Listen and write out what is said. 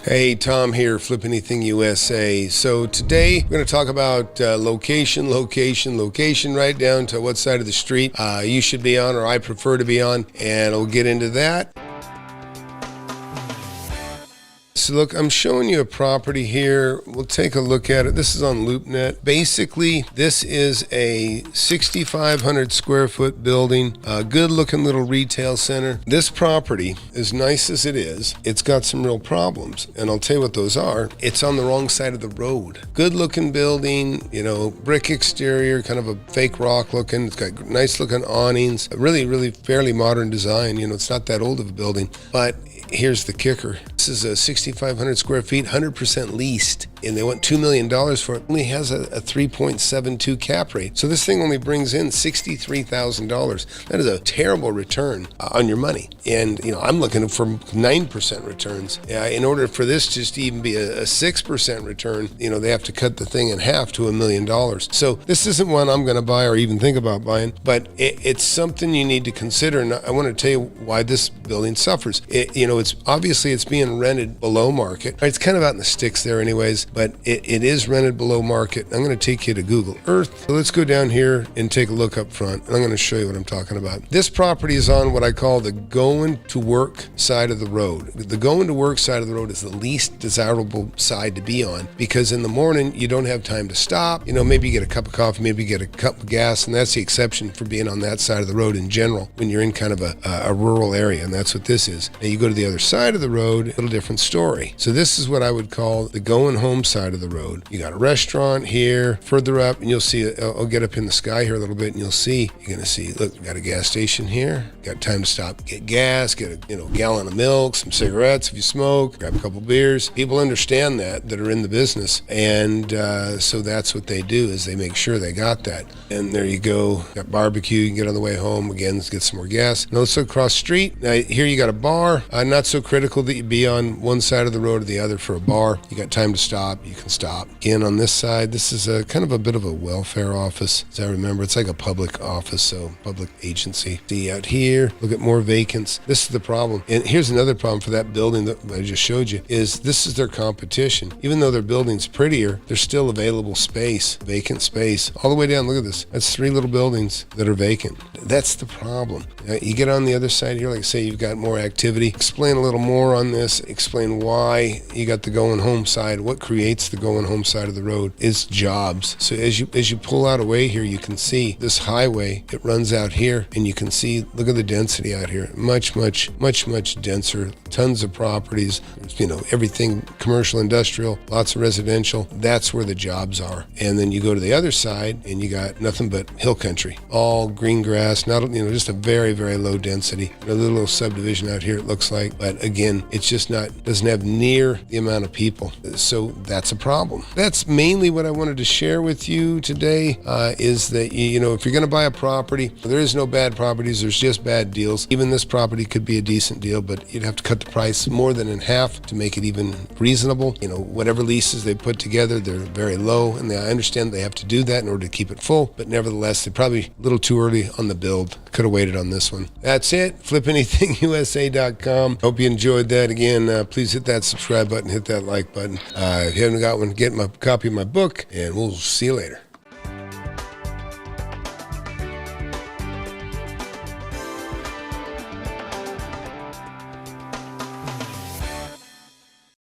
Hey, Tom here, Flip Anything USA. So today we're going to talk about location, right down to what side of the street you should be on or I prefer to be on, and we'll get into that. So look, I'm showing you a property here. We'll take a look at it. This is on LoopNet. Basically, this is a 6,500 square foot building, a good looking little retail center. This property, as nice as it is, it's got some real problems, and I'll tell you what those are. It's on the wrong side of the road. Good looking building, brick exterior, kind of a fake rock looking. It's got nice looking awnings, really fairly modern design. It's not that old of a building, but here's the kicker. This is a 6,500 square feet, 100% leased, and they want $2 million for it. Only has a 3.72 cap rate. So this thing only brings in $63,000. That is a terrible return on your money. And, I'm looking for 9% returns. In order for this just to even be a 6% return, they have to cut the thing in half to $1 million. So this isn't one I'm going to buy or even think about buying, but it's something you need to consider. And I want to tell you why this building suffers. It's obviously being rented below market. It's kind of out in the sticks there anyways, but it is rented below market. I'm going to take you to Google Earth. So let's go down here and take a look up front, and I'm going to show you what I'm talking about. This property is on what I call the going to work side of the road. The going to work side of the road is the least desirable side to be on, because in the morning you don't have time to stop. Maybe you get a cup of coffee, maybe you get a cup of gas, and that's the exception for being on that side of the road in general when you're in kind of a rural area, and that's what this is. Now you go to the other side of the road, a little different story. So this is what I would call the going home side of the road. You got a restaurant here, further up, and you'll see, I'll get up in the sky here a little bit, and you're going to see, look, we got a gas station here. Got time to stop, get gas, get a gallon of milk, some cigarettes if you smoke, grab a couple beers. People understand that are in the business, and so that's what they do, is they make sure they got that. And there you go, got barbecue, you can get on the way home, again, let's get some more gas. Now let's look across the street. Now here you got a bar, not so critical that you be on one side of the road or the other for a bar. You got time to stop, you can stop. Again, on this side, this is a kind of a bit of a welfare office, as I remember. It's like a public office, so public agency. See out here, look at more vacants. This is the problem. And here's another problem for that building that I just showed you, is this is their competition. Even though their building's prettier, there's still available space, vacant space. All the way down, look at this. That's 3 little buildings that are vacant. That's the problem. You get on the other side here, like I say, you've got more activity. Explain a little more on this, explain why you got the going home side. What creates the going home side of the road is jobs. So as you pull out away here, you can see this highway, it runs out here, and you can see, look at the density out here. Much denser, tons of properties, everything commercial, industrial, lots of residential. That's where the jobs are. And then you go to the other side and you got nothing but hill country, all green grass, not just a very low density. A little subdivision out here, it looks like, but again, it's just doesn't have near the amount of people. So that's a problem. That's mainly what I wanted to share with you today, is that, if you're going to buy a property, there is no bad properties, there's just bad deals. Even this property could be a decent deal, but you'd have to cut the price more than in half to make it even reasonable. Whatever leases they put together, they're very low, and I understand they have to do that in order to keep it full, but nevertheless, they're probably a little too early on the build. Could have waited on this one. That's it. FlipAnythingUSA.com. Hope you enjoyed that. Again, please hit that subscribe button, hit that like button. If you haven't got one, get my copy of my book, and we'll see you later.